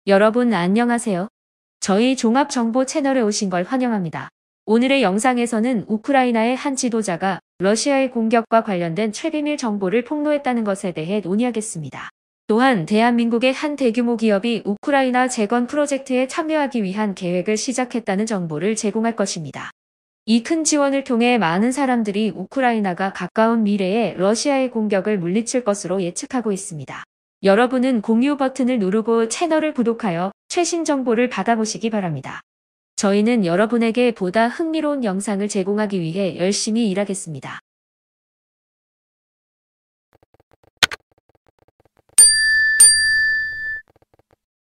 여러분 안녕하세요. 저희 종합정보 채널에 오신 걸 환영합니다. 오늘의 영상에서는 우크라이나의 한 지도자가 러시아의 공격과 관련된 최비밀 정보를 폭로했다는 것에 대해 논의하겠습니다. 또한 대한민국의 한 대규모 기업이 우크라이나 재건 프로젝트에 참여하기 위한 계획을 시작했다는 정보를 제공할 것입니다. 이 큰 지원을 통해 많은 사람들이 우크라이나가 가까운 미래에 러시아의 공격을 물리칠 것으로 예측하고 있습니다. 여러분은 공유 버튼을 누르고 채널을 구독하여 최신 정보를 받아보시기 바랍니다. 저희는 여러분에게 보다 흥미로운 영상을 제공하기 위해 열심히 일하겠습니다.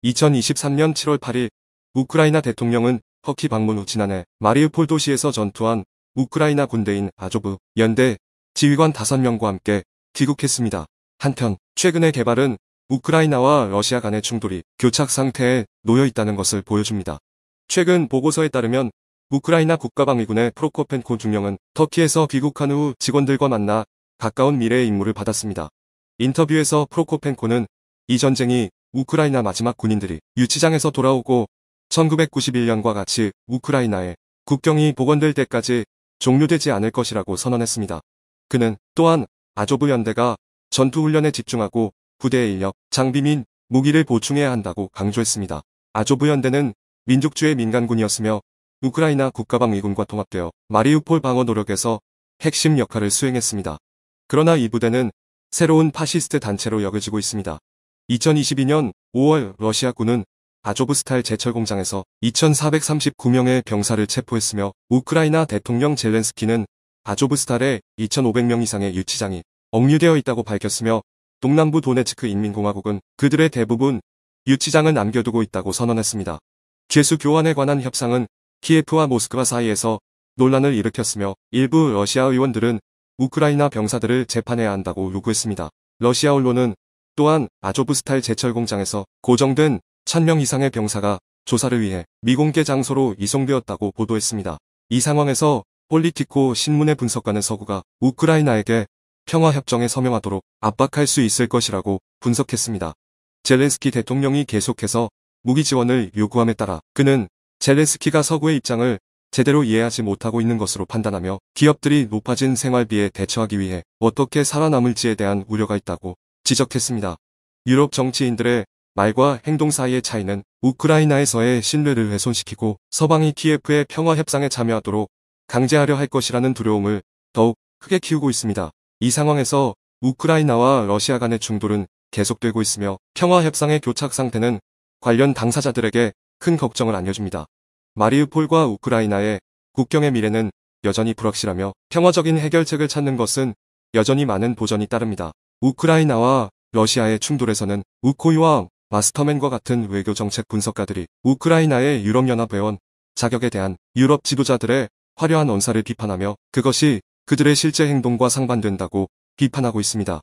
(2023년 7월 8일) 우크라이나 대통령은 터키 방문 후 지난해 마리우폴 도시에서 전투한 우크라이나 군대인 아조브 연대 지휘관 5명과 함께 귀국했습니다. 한편 최근의 개발은 우크라이나와 러시아 간의 충돌이 교착 상태에 놓여 있다는 것을 보여줍니다. 최근 보고서에 따르면 우크라이나 국가방위군의 프로코펜코 중령은 터키에서 귀국한 후 직원들과 만나 가까운 미래의 임무를 받았습니다. 인터뷰에서 프로코펜코는 이 전쟁이 우크라이나 마지막 군인들이 유치장에서 돌아오고 1991년과 같이 우크라이나의 국경이 복원될 때까지 종료되지 않을 것이라고 선언했습니다. 그는 또한 아조브 연대가 전투훈련에 집중하고 부대의 인력, 장비 및 무기를 보충해야 한다고 강조했습니다. 아조브 연대는 민족주의 민간군이었으며 우크라이나 국가방위군과 통합되어 마리우폴 방어 노력에서 핵심 역할을 수행했습니다. 그러나 이 부대는 새로운 파시스트 단체로 여겨지고 있습니다. 2022년 5월 러시아군은 아조브스탈 제철 공장에서 2,439명의 병사를 체포했으며 우크라이나 대통령 젤렌스키는 아조브스탈에 2,500명 이상의 유치장이 억류되어 있다고 밝혔으며 동남부 도네츠크 인민공화국은 그들의 대부분 유치장을 남겨두고 있다고 선언했습니다. 죄수 교환에 관한 협상은 키예프와 모스크바 사이에서 논란을 일으켰으며 일부 러시아 의원들은 우크라이나 병사들을 재판해야 한다고 요구했습니다. 러시아 언론은 또한 아조브스탈 제철 공장에서 고정된 1,000명 이상의 병사가 조사를 위해 미공개 장소로 이송되었다고 보도했습니다. 이 상황에서 폴리티코 신문의 분석가는 서구가 우크라이나에게 평화협정에 서명하도록 압박할 수 있을 것이라고 분석했습니다. 젤렌스키 대통령이 계속해서 무기 지원을 요구함에 따라 그는 젤렌스키가 서구의 입장을 제대로 이해하지 못하고 있는 것으로 판단하며 기업들이 높아진 생활비에 대처하기 위해 어떻게 살아남을지에 대한 우려가 있다고 지적했습니다. 유럽 정치인들의 말과 행동 사이의 차이는 우크라이나에서의 신뢰를 훼손시키고 서방이 키예프의 평화협상에 참여하도록 강제하려 할 것이라는 두려움을 더욱 크게 키우고 있습니다. 이 상황에서 우크라이나와 러시아 간의 충돌은 계속되고 있으며 평화협상의 교착 상태는 관련 당사자들에게 큰 걱정을 안겨줍니다. 마리우폴과 우크라이나의 국경의 미래는 여전히 불확실하며 평화적인 해결책을 찾는 것은 여전히 많은 도전이 따릅니다. 우크라이나와 러시아의 충돌에서는 우코이와 마스터맨과 같은 외교정책 분석가들이 우크라이나의 유럽연합 회원 자격에 대한 유럽 지도자들의 화려한 언사를 비판하며 그것이 그들의 실제 행동과 상반된다고 비판하고 있습니다.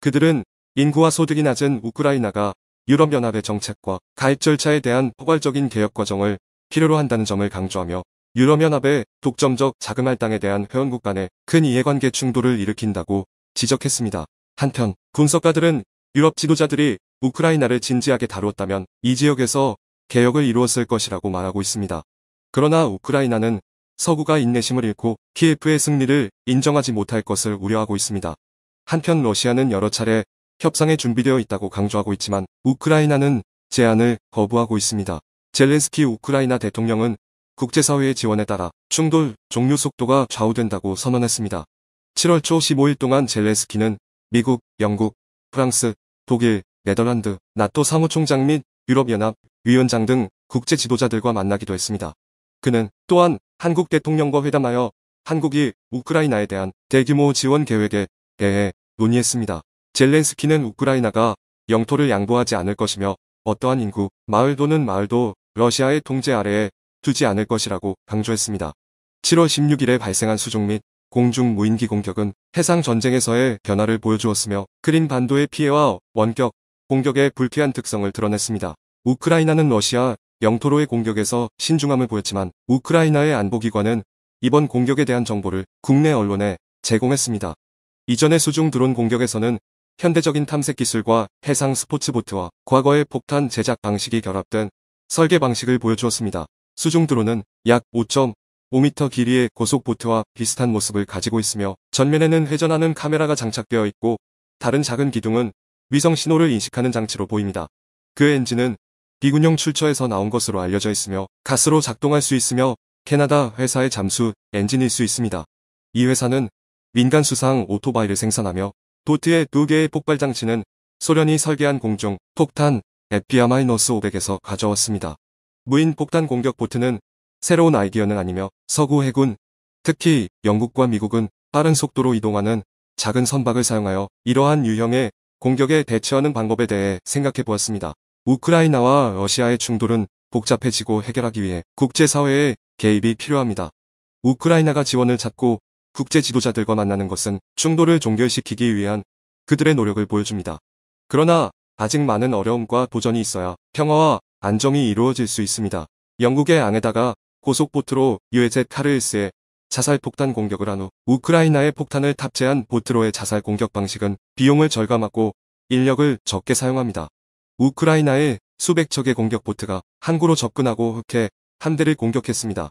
그들은 인구와 소득이 낮은 우크라이나가 유럽연합의 정책과 가입 절차에 대한 포괄적인 개혁 과정을 필요로 한다는 점을 강조하며 유럽연합의 독점적 자금 할당에 대한 회원국 간의 큰 이해관계 충돌을 일으킨다고 지적했습니다. 한편 분석가들은 유럽 지도자들이 우크라이나를 진지하게 다루었다면 이 지역에서 개혁을 이루었을 것이라고 말하고 있습니다. 그러나 우크라이나는 서구가 인내심을 잃고 키예프의 승리를 인정하지 못할 것을 우려하고 있습니다. 한편 러시아는 여러 차례 협상에 준비되어 있다고 강조하고 있지만 우크라이나는 제안을 거부하고 있습니다. 젤렌스키 우크라이나 대통령은 국제사회의 지원에 따라 충돌 종료 속도가 좌우된다고 선언했습니다. 7월 초 15일 동안 젤렌스키는 미국, 영국, 프랑스, 독일, 네덜란드, 나토 사무총장 및 유럽연합 위원장 등 국제 지도자들과 만나기도 했습니다. 그는 또한 한국 대통령과 회담하여 한국이 우크라이나에 대한 대규모 지원 계획에 대해 논의했습니다. 젤렌스키는 우크라이나가 영토를 양보하지 않을 것이며 어떠한 인구, 마을 또는 마을도 러시아의 통제 아래에 두지 않을 것이라고 강조했습니다. 7월 16일에 발생한 수중 및 공중 무인기 공격은 해상 전쟁에서의 변화를 보여주었으며 크림 반도의 피해와 원격 공격의 불쾌한 특성을 드러냈습니다. 우크라이나는 러시아 영토로의 공격에서 신중함을 보였지만 우크라이나의 안보기관은 이번 공격에 대한 정보를 국내 언론에 제공했습니다. 이전의 수중 드론 공격에서는 현대적인 탐색 기술과 해상 스포츠보트와 과거의 폭탄 제작 방식이 결합된 설계 방식을 보여주었습니다. 수중 드론은 약 5.5m 길이의 고속보트와 비슷한 모습을 가지고 있으며 전면에는 회전하는 카메라가 장착되어 있고 다른 작은 기둥은 위성 신호를 인식하는 장치로 보입니다. 그 엔진은 비군용 출처에서 나온 것으로 알려져 있으며 가스로 작동할 수 있으며 캐나다 회사의 잠수 엔진일 수 있습니다. 이 회사는 민간 수상 오토바이를 생산하며 보트의 2개의 폭발 장치는 소련이 설계한 공중 폭탄 FPR-500에서 가져왔습니다. 무인 폭탄 공격 보트는 새로운 아이디어는 아니며 서구 해군, 특히 영국과 미국은 빠른 속도로 이동하는 작은 선박을 사용하여 이러한 유형의 공격에 대처하는 방법에 대해 생각해 보았습니다. 우크라이나와 러시아의 충돌은 복잡해지고 해결하기 위해 국제사회의 개입이 필요합니다. 우크라이나가 지원을 찾고 국제 지도자들과 만나는 것은 충돌을 종결시키기 위한 그들의 노력을 보여줍니다. 그러나 아직 많은 어려움과 도전이 있어야 평화와 안정이 이루어질 수 있습니다. 영국의 앙에다가 고속보트로 UZ 카르일스의 자살폭탄 공격을 한 후 우크라이나의 폭탄을 탑재한 보트로의 자살 공격 방식은 비용을 절감하고 인력을 적게 사용합니다. 우크라이나의 수백 척의 공격 보트가 항구로 접근하고 흑해 함대를 공격했습니다.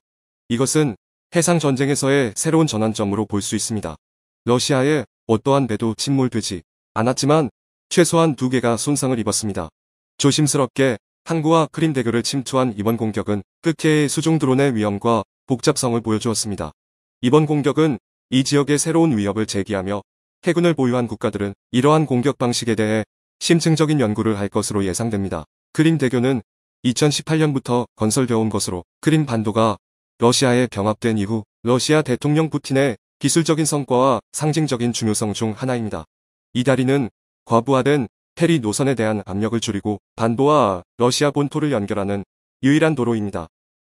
이것은 해상 전쟁에서의 새로운 전환점으로 볼 수 있습니다. 러시아의 어떠한 배도 침몰되지 않았지만 최소한 2개가 손상을 입었습니다. 조심스럽게 항구와 크림 대교를 침투한 이번 공격은 흑해의 수중 드론의 위험과 복잡성을 보여주었습니다. 이번 공격은 이 지역의 새로운 위협을 제기하며 해군을 보유한 국가들은 이러한 공격 방식에 대해 심층적인 연구를 할 것으로 예상됩니다. 크림 대교는 2018년부터 건설되어 온 것으로 크림 반도가 러시아에 병합된 이후 러시아 대통령 푸틴의 기술적인 성과와 상징적인 중요성 중 하나입니다. 이 다리는 과부하된 페리 노선에 대한 압력을 줄이고 반도와 러시아 본토를 연결하는 유일한 도로입니다.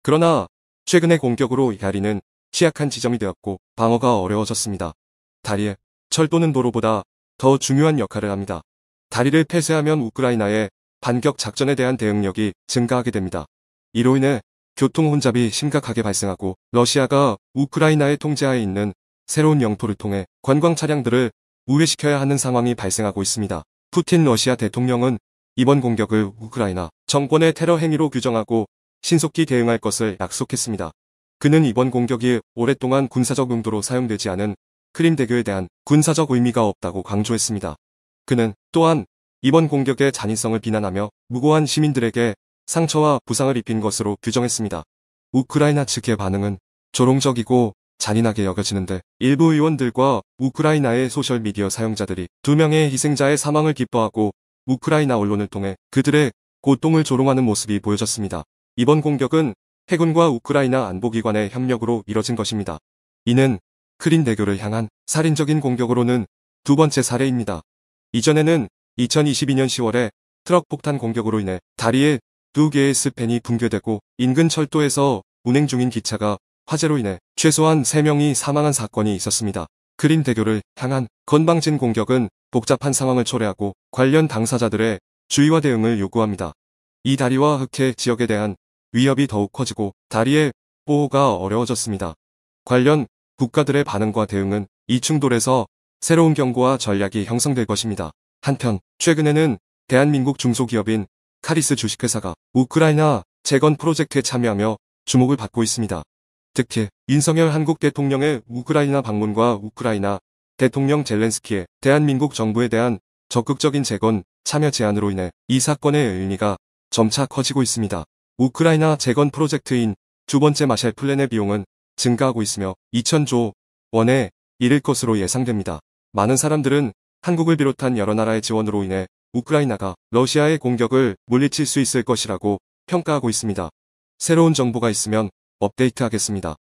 그러나 최근의 공격으로 이 다리는 취약한 지점이 되었고 방어가 어려워졌습니다. 다리에 철도는 도로보다 더 중요한 역할을 합니다. 다리를 폐쇄하면 우크라이나의 반격 작전에 대한 대응력이 증가하게 됩니다. 이로 인해 교통 혼잡이 심각하게 발생하고 러시아가 우크라이나의 통제하에 있는 새로운 영토를 통해 관광 차량들을 우회시켜야 하는 상황이 발생하고 있습니다. 푸틴 러시아 대통령은 이번 공격을 우크라이나 정권의 테러 행위로 규정하고 신속히 대응할 것을 약속했습니다. 그는 이번 공격이 오랫동안 군사적 용도로 사용되지 않은 크림 대교에 대한 군사적 의미가 없다고 강조했습니다. 그는 또한 이번 공격의 잔인성을 비난하며 무고한 시민들에게 상처와 부상을 입힌 것으로 규정했습니다. 우크라이나 측의 반응은 조롱적이고 잔인하게 여겨지는데 일부 의원들과 우크라이나의 소셜미디어 사용자들이 2명의 희생자의 사망을 기뻐하고 우크라이나 언론을 통해 그들의 고통을 조롱하는 모습이 보여졌습니다. 이번 공격은 해군과 우크라이나 안보기관의 협력으로 이뤄진 것입니다. 이는 크림 대교를 향한 살인적인 공격으로는 2번째 사례입니다. 이전에는 2022년 10월에 트럭 폭탄 공격으로 인해 다리에 2개의 스팬이 붕괴되고 인근 철도에서 운행 중인 기차가 화재로 인해 최소한 3명이 사망한 사건이 있었습니다. 크림 대교를 향한 건방진 공격은 복잡한 상황을 초래하고 관련 당사자들의 주의와 대응을 요구합니다. 이 다리와 흑해 지역에 대한 위협이 더욱 커지고 다리의 보호가 어려워졌습니다. 관련 국가들의 반응과 대응은 이 충돌에서 새로운 경고와 전략이 형성될 것입니다. 한편 최근에는 대한민국 중소기업인 카리스 주식회사가 우크라이나 재건 프로젝트에 참여하며 주목을 받고 있습니다. 특히 윤석열 한국 대통령의 우크라이나 방문과 우크라이나 대통령 젤렌스키의 대한민국 정부에 대한 적극적인 재건 참여 제안으로 인해 이 사건의 의미가 점차 커지고 있습니다. 우크라이나 재건 프로젝트인 2번째 마샬 플랜의 비용은 증가하고 있으며 2,000조 원에 이를 것으로 예상됩니다. 많은 사람들은 한국을 비롯한 여러 나라의 지원으로 인해 우크라이나가 러시아의 공격을 물리칠 수 있을 것이라고 평가하고 있습니다. 새로운 정보가 있으면 업데이트하겠습니다.